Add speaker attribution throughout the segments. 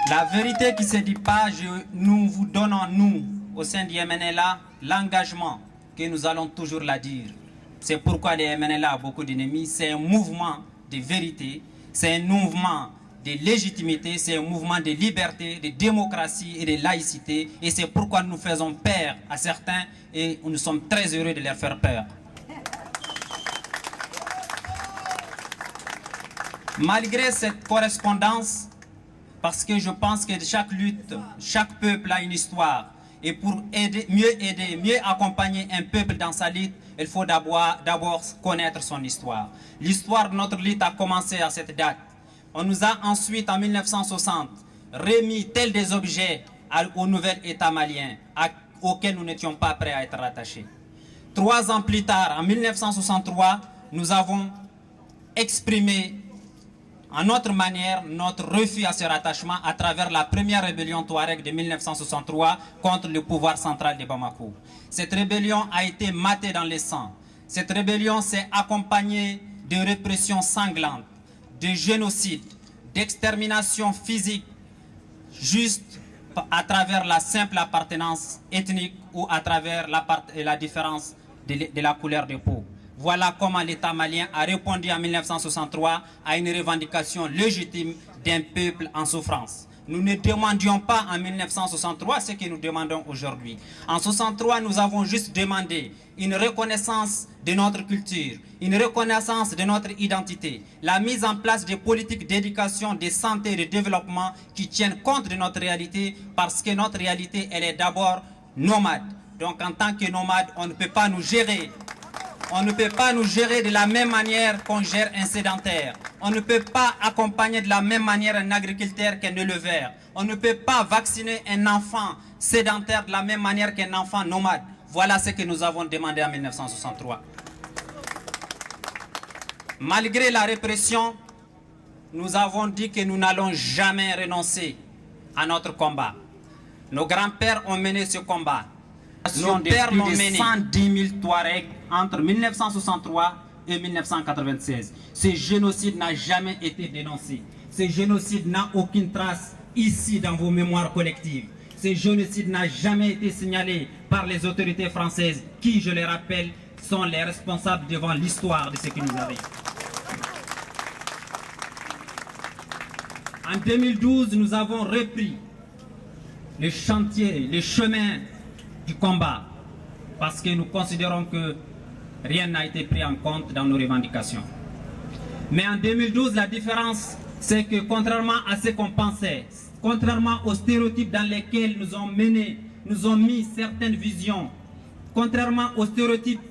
Speaker 1: La vérité qui ne se dit pas, nous vous donnons, nous, au sein du MNLA, l'engagement que nous allons toujours la dire. C'est pourquoi le MNLA a beaucoup d'ennemis. C'est un mouvement de vérité, c'est un mouvement de légitimité, c'est un mouvement de liberté, de démocratie et de laïcité. Et c'est pourquoi nous faisons peur à certains et nous sommes très heureux de leur faire peur. Malgré cette correspondance, parce que je pense que chaque lutte, chaque peuple a une histoire. Et pour aider, mieux accompagner un peuple dans sa lutte, il faut d'abord connaître son histoire. L'histoire de notre lutte a commencé à cette date. On nous a ensuite, en 1960, remis tels des objets au nouvel État malien, auquel nous n'étions pas prêts à être rattachés. 3 ans plus tard, en 1963, nous avons exprimé en notre manière, notre refus à ce rattachement à travers la première rébellion Touareg de 1963 contre le pouvoir central de Bamako. Cette rébellion a été matée dans le sang. Cette rébellion s'est accompagnée de répressions sanglantes, de génocides, d'extermination physique, juste à travers la simple appartenance ethnique ou à travers la différence de la couleur de peau. Voilà comment l'État malien a répondu en 1963 à une revendication légitime d'un peuple en souffrance. Nous ne demandions pas en 1963 ce que nous demandons aujourd'hui. En 1963, nous avons juste demandé une reconnaissance de notre culture, une reconnaissance de notre identité, la mise en place de politiques d'éducation, de santé et de développement qui tiennent compte de notre réalité, parce que notre réalité, elle est d'abord nomade. Donc en tant que nomade, on ne peut pas nous gérer. On ne peut pas nous gérer de la même manière qu'on gère un sédentaire. On ne peut pas accompagner de la même manière un agriculteur qu'un éleveur. On ne peut pas vacciner un enfant sédentaire de la même manière qu'un enfant nomade. Voilà ce que nous avons demandé en 1963. Malgré la répression, nous avons dit que nous n'allons jamais renoncer à notre combat. Nos grands-pères ont mené ce combat. Nos pères l'ont mené. 110 000 Touaregs entre 1963 et 1996. Ce génocide n'a jamais été dénoncé. Ce génocide n'a aucune trace ici dans vos mémoires collectives. Ce génocide n'a jamais été signalé par les autorités françaises qui, je le rappelle, sont les responsables devant l'histoire de ce qui nous arrive. En 2012, nous avons repris le chantier, le chemin du combat, parce que nous considérons que rien n'a été pris en compte dans nos revendications. Mais en 2012, la différence, c'est que contrairement à ce qu'on pensait, contrairement aux stéréotypes dans lesquels nous ont mis certaines visions, contrairement aux stéréotypes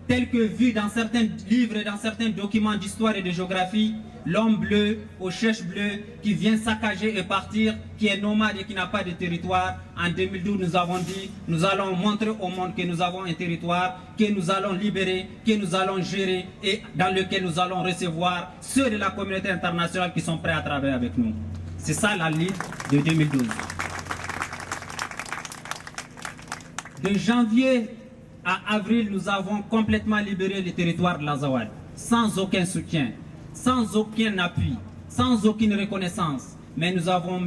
Speaker 1: tels que vus dans certains livres et dans certains documents d'histoire et de géographie, l'homme bleu au chèche bleu qui vient saccager et partir, qui est nomade et qui n'a pas de territoire. En 2012, nous avons dit, nous allons montrer au monde que nous avons un territoire, que nous allons libérer, que nous allons gérer et dans lequel nous allons recevoir ceux de la communauté internationale qui sont prêts à travailler avec nous. C'est ça la lutte de 2012. De janvier à avril, nous avons complètement libéré le territoire de l'Azawad, sans aucun soutien, sans aucun appui, sans aucune reconnaissance. Mais nous avons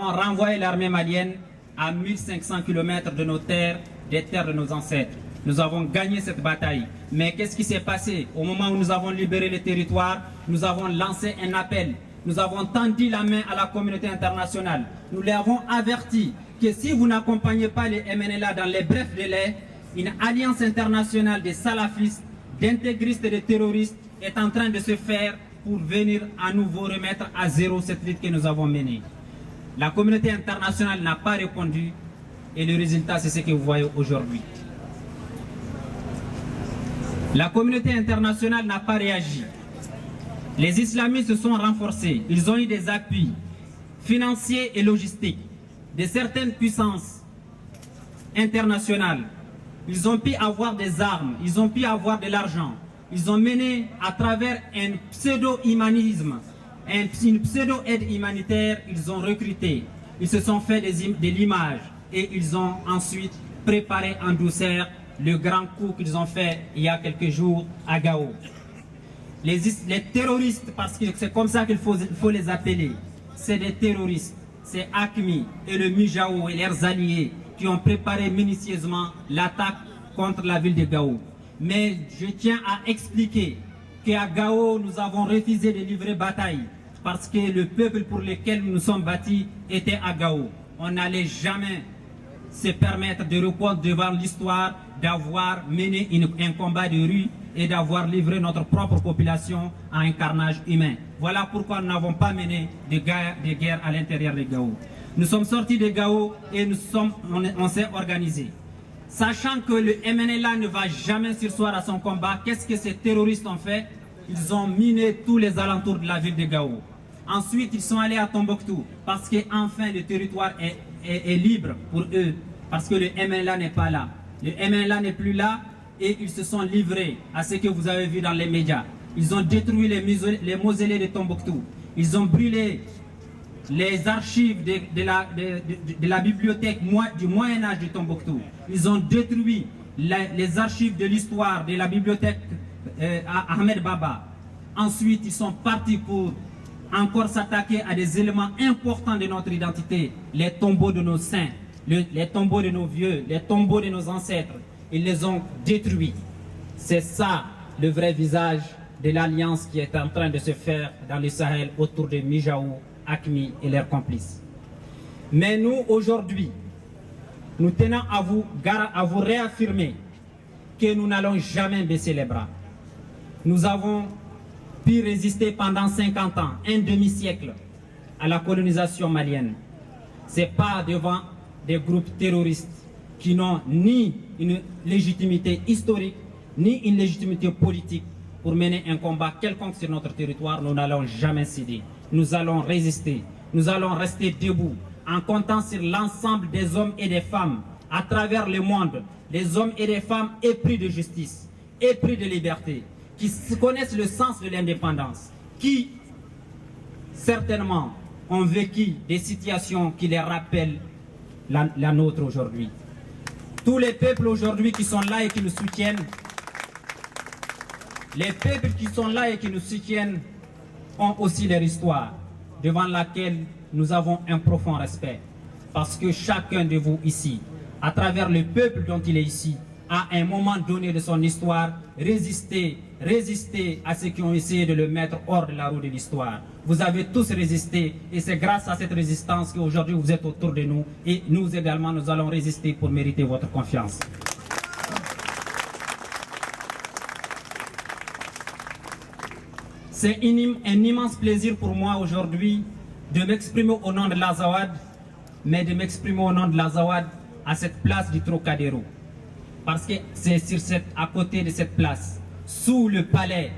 Speaker 1: renvoyé l'armée malienne à 1500 km de nos terres, des terres de nos ancêtres. Nous avons gagné cette bataille. Mais qu'est-ce qui s'est passé? Au moment où nous avons libéré le territoire, nous avons lancé un appel. Nous avons tendu la main à la communauté internationale. Nous les avons avertis que si vous n'accompagnez pas les MNLA dans les brefs délais, une alliance internationale de salafistes, d'intégristes et de terroristes est en train de se faire pour venir à nouveau remettre à zéro cette lutte que nous avons menée. La communauté internationale n'a pas répondu et le résultat, c'est ce que vous voyez aujourd'hui. La communauté internationale n'a pas réagi. Les islamistes se sont renforcés. Ils ont eu des appuis financiers et logistiques de certaines puissances internationales. Ils ont pu avoir des armes, ils ont pu avoir de l'argent. Ils ont mené à travers un pseudo-humanisme, une pseudo-aide humanitaire, ils ont recruté. Ils se sont fait de l'image et ils ont ensuite préparé en douceur le grand coup qu'ils ont fait il y a quelques jours à Gao. Les terroristes, parce que c'est comme ça qu'il faut les appeler, c'est des terroristes. C'est AQMI et le Mijaou et leurs alliés qui ont préparé minutieusement l'attaque contre la ville de Gao. Mais je tiens à expliquer qu'à Gao, nous avons refusé de livrer bataille parce que le peuple pour lequel nous sommes bâtis était à Gao. On n'allait jamais se permettre de répondre devant l'histoire d'avoir mené un combat de rue et d'avoir livré notre propre population à un carnage humain. Voilà pourquoi nous n'avons pas mené de guerre à l'intérieur de Gao. Nous sommes sortis de Gao et on s'est organisés. Sachant que le MNLA ne va jamais sursoir à son combat, qu'est-ce que ces terroristes ont fait? Ils ont miné tous les alentours de la ville de Gao. Ensuite, ils sont allés à Tombouctou parce qu'enfin le territoire est libre pour eux, parce que le MNLA n'est pas là. Le MNLA n'est plus là et ils se sont livrés à ce que vous avez vu dans les médias. Ils ont détruit les mausolées de Tombouctou. Ils ont brûlé les archives de la bibliothèque du Moyen-Âge de Tombouctou. Ils ont détruit les archives de l'histoire de la bibliothèque Ahmed Baba. Ensuite, ils sont partis pour encore s'attaquer à des éléments importants de notre identité, les tombeaux de nos saints, les tombeaux de nos vieux, les tombeaux de nos ancêtres. Ils les ont détruits. C'est ça le vrai visage de l'alliance qui est en train de se faire dans le Sahel autour de Mijaou, AQMI et leurs complices. Mais nous, aujourd'hui, nous tenons à vous réaffirmer que nous n'allons jamais baisser les bras. Nous avons pu résister pendant 50 ans, un demi-siècle, à la colonisation malienne. Ce n'est pas devant des groupes terroristes qui n'ont ni une légitimité historique, ni une légitimité politique pour mener un combat quelconque sur notre territoire. Nous n'allons jamais céder. Nous allons résister. Nous allons rester debout en comptant sur l'ensemble des hommes et des femmes à travers le monde, des hommes et des femmes épris de justice, épris de liberté, qui connaissent le sens de l'indépendance, qui certainement ont vécu des situations qui les rappellent la nôtre aujourd'hui. Tous les peuples aujourd'hui qui sont là et qui nous soutiennent, les peuples qui sont là et qui nous soutiennent ont aussi leur histoire, devant laquelle nous avons un profond respect. Parce que chacun de vous ici, à travers le peuple dont il est ici, à un moment donné de son histoire, résister à ceux qui ont essayé de le mettre hors de la roue de l'histoire. Vous avez tous résisté et c'est grâce à cette résistance qu'aujourd'hui vous êtes autour de nous et nous également nous allons résister pour mériter votre confiance. C'est un immense plaisir pour moi aujourd'hui de m'exprimer au nom de l'Azawad, mais de m'exprimer au nom de l'Azawad à cette place du Trocadéro. Parce que c'est à côté de cette place, sous le palais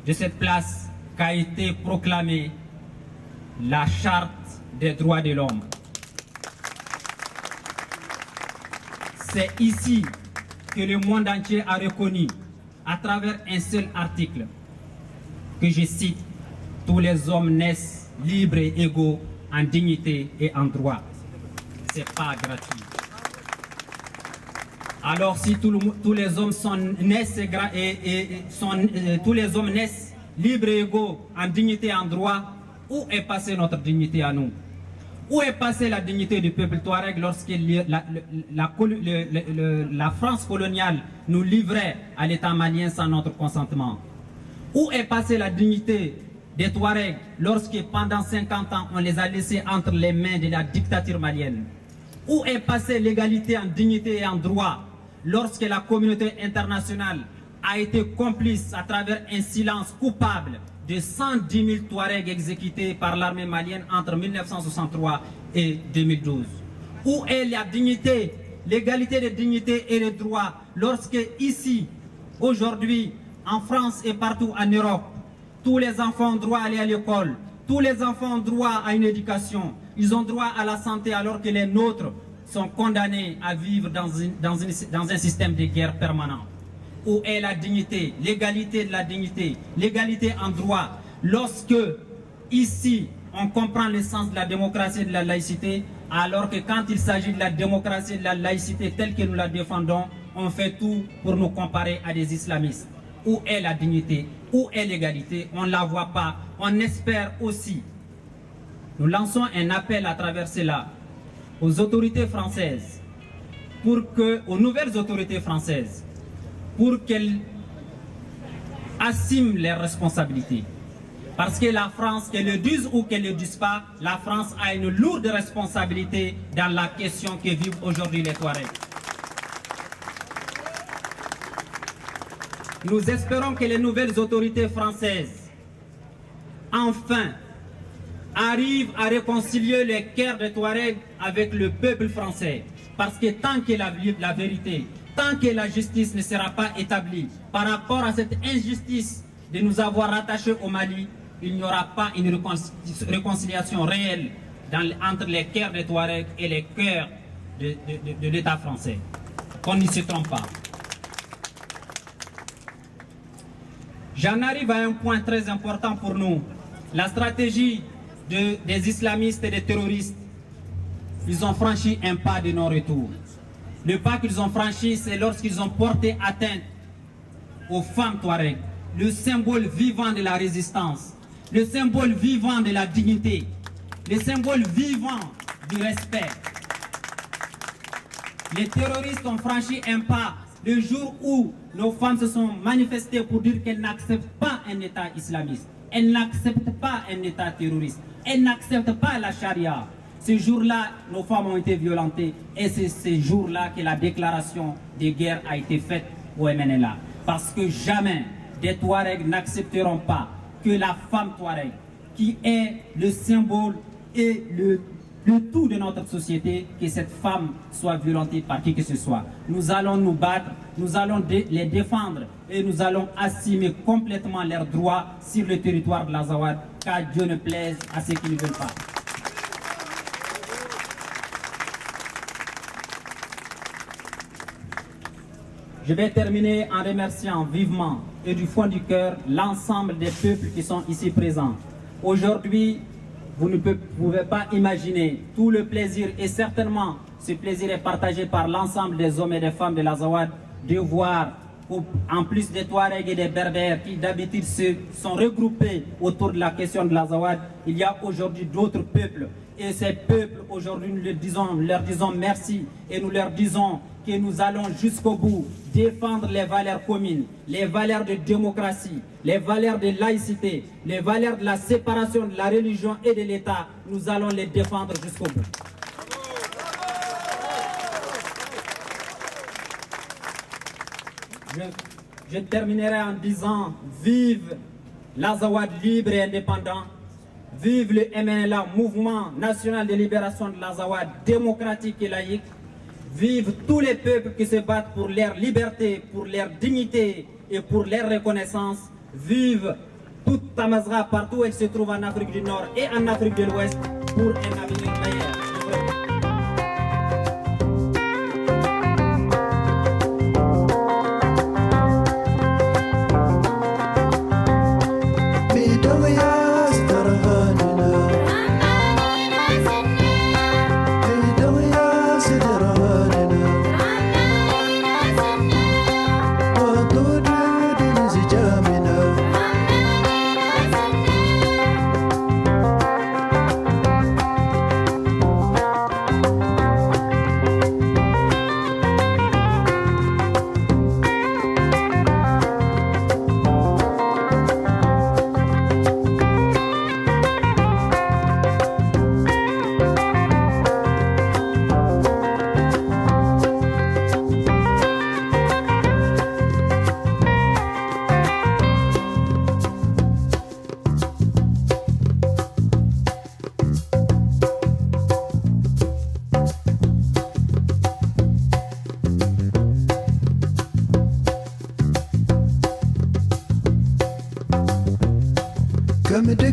Speaker 1: de cette place, qu'a été proclamée la Charte des droits de l'homme. C'est ici que le monde entier a reconnu, à travers un seul article, que je cite, « Tous les hommes naissent libres et égaux en dignité et en droit ». Ce n'est pas gratuit. Alors si tous les hommes naissent libres et égaux en dignité et en droit, où est passée notre dignité à nous? Où est passée la dignité du peuple touareg lorsque la France coloniale nous livrait à l'État malien sans notre consentement? Où est passée la dignité des Touaregs lorsque pendant 50 ans on les a laissés entre les mains de la dictature malienne? Où est passée l'égalité en dignité et en droit lorsque la communauté internationale a été complice à travers un silence coupable de 110 000 Touaregs exécutés par l'armée malienne entre 1963 et 2012? Où est la dignité, l'égalité de dignité et de droit lorsque ici, aujourd'hui, en France et partout en Europe, tous les enfants ont droit à aller à l'école, tous les enfants ont droit à une éducation, ils ont droit à la santé alors que les nôtres sont condamnés à vivre dans un système de guerre permanent? Où est la dignité, l'égalité de la dignité, l'égalité en droit, lorsque ici on comprend le sens de la démocratie et de la laïcité, alors que quand il s'agit de la démocratie et de la laïcité telle que nous la défendons, on fait tout pour nous comparer à des islamistes? Où est la dignité? Où est l'égalité? On ne la voit pas. On espère aussi Nous lançons un appel à travers cela aux autorités françaises, aux nouvelles autorités françaises, pour qu'elles assument leurs responsabilités. Parce que la France, qu'elle le dise ou qu'elle ne le dise pas, la France a une lourde responsabilité dans la question que vivent aujourd'hui les Touaregs. Nous espérons que les nouvelles autorités françaises, enfin, arrivent à réconcilier les cœurs des Touaregs avec le peuple français. Parce que tant que la vérité, tant que la justice ne sera pas établie par rapport à cette injustice de nous avoir rattachés au Mali, il n'y aura pas une réconciliation réelle entre les cœurs des Touaregs et les cœurs de l'État français. Qu'on ne se trompe pas. J'en arrive à un point très important pour nous. La stratégie des islamistes et des terroristes, ils ont franchi un pas de non-retour. Le pas qu'ils ont franchi, c'est lorsqu'ils ont porté atteinte aux femmes Touaregs, le symbole vivant de la résistance, le symbole vivant de la dignité, le symbole vivant du respect. Les terroristes ont franchi un pas le jour où nos femmes se sont manifestées pour dire qu'elles n'acceptent pas un État islamiste, elles n'acceptent pas un État terroriste, elles n'acceptent pas la charia. Ce jour-là, nos femmes ont été violentées et c'est ce jour-là que la déclaration de guerre a été faite au MNLA. Parce que jamais des Touaregs n'accepteront pas que la femme Touareg, qui est le symbole et le tout de notre société, que cette femme soit violentée par qui que ce soit. Nous allons nous battre, nous allons les défendre et nous allons assumer complètement leurs droits sur le territoire de l'Azawad, car Dieu ne plaise à ceux qui ne veulent pas. Je vais terminer en remerciant vivement et du fond du cœur l'ensemble des peuples qui sont ici présents. Aujourd'hui, vous ne pouvez pas imaginer tout le plaisir, et certainement ce plaisir est partagé par l'ensemble des hommes et des femmes de l'Azawad, de voir, en plus des Touaregs et des Berbères qui d'habitude sont regroupés autour de la question de l'Azawad, il y a aujourd'hui d'autres peuples. Et ces peuples, aujourd'hui, nous leur disons merci et nous leur disons que nous allons jusqu'au bout défendre les valeurs communes, les valeurs de démocratie, les valeurs de laïcité, les valeurs de la séparation de la religion et de l'État. Nous allons les défendre jusqu'au bout. Je terminerai en disant vive l'Azawad libre et indépendant. Vive le MNLA, Mouvement National de Libération de l'Azawad, démocratique et laïque. Vive tous les peuples qui se battent pour leur liberté, pour leur dignité et pour leur reconnaissance. Vive toute Tamazra partout où elle se trouve en Afrique du Nord et en Afrique de l'Ouest pour un avenir meilleur.
Speaker 2: Jamina